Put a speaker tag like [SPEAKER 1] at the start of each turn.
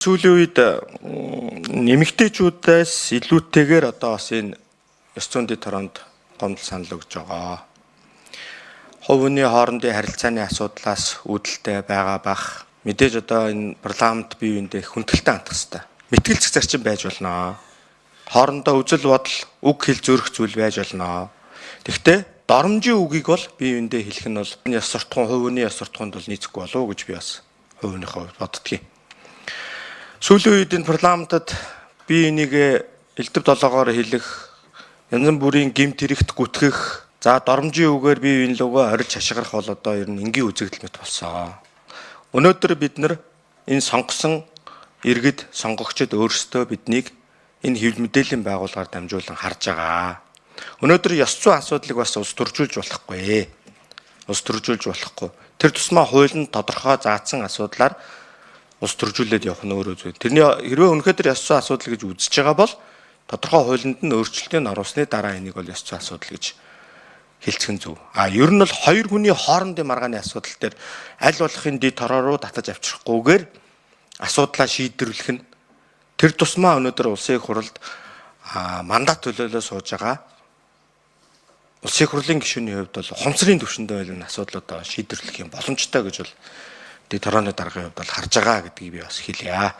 [SPEAKER 1] Сүүлийн үед нэмэгтэйчүүдээс илүүтэйгээр одоо бас энэ ёс зүйн дэд хороонд гомдол санал өгж байгаа. Хувь хүний хоорондын харилцааны асуудлаас үүдэлтэй байгаа бах мэдээж одоо энэ парламент бие биендээ хүндэлтэй хандах хэрэгтэй. Мэтгэлцэх зарчим байж болно. Хоорондоо үзэл бодол, үг хэл зөрөх зүйл байж болно. Тэгэхдээ доромжийн үгийг бол бие биендээ хэлэх нь бол энэ ёс суртахуун, хувь хүний ёс суртахуунд бол нийцэхгүй болов уу гэж би бас хувь хүнийхээ хувьд боддгийг. Сүүлийн үед энэ парламентод би энийг элдв долоогоор хэлэх, янз бүрийн гэмт хэрэгт гүтгэх, за доромжийн үгээр бие биенлөөгөө орилж хашгирах бол одоо ер нь энгийн үзэгдэл мэт болсон. Өнөөдөр бид нар энэ сонгосон иргэд, сонгогчид өөрсдөө биднийг энэ хэвлэл мэдээллийн байгууллагаар дамжуулан харж байгаа. Өнөөдөр ёс зүйн асуудлыг бас ус төржүүлж болохгүй. Ус төржүүлж болохгүй. Тэр тусмаа хуулинд тодорхой заасан асуудлаар ус төржүүлээд явах нь өөрөө зүйл. Тэрний хэрвээ өнөхөдөр ёс зүйн асуудал гэж үзэж байгаа бол тодорхой хуулинд нь өөрчлөлтийг оруулсны дараа энийг бол ёс зүйн асуудал гэж хэлцэх нь зөв. Ер нь бол хоёр хүний хоорондын маргааны асуудал дээр аль болохын дэд хороо руу татаж авчрахгүйгээр асуудлаа шийдвэрлэх нь тэр тусмаа өнөөдөр улсын их хурлд мандат төлөөлөө сууж байгаа улсын их хурлын гишүүний хувьд бол ухамсарын түвшиндээ энэ асуудлуудаа шийдвэрлэх юм боломжтой гэж бол дэд хорооны даргын хувьд бол харж байгаа гэдгийг би бас хэлье.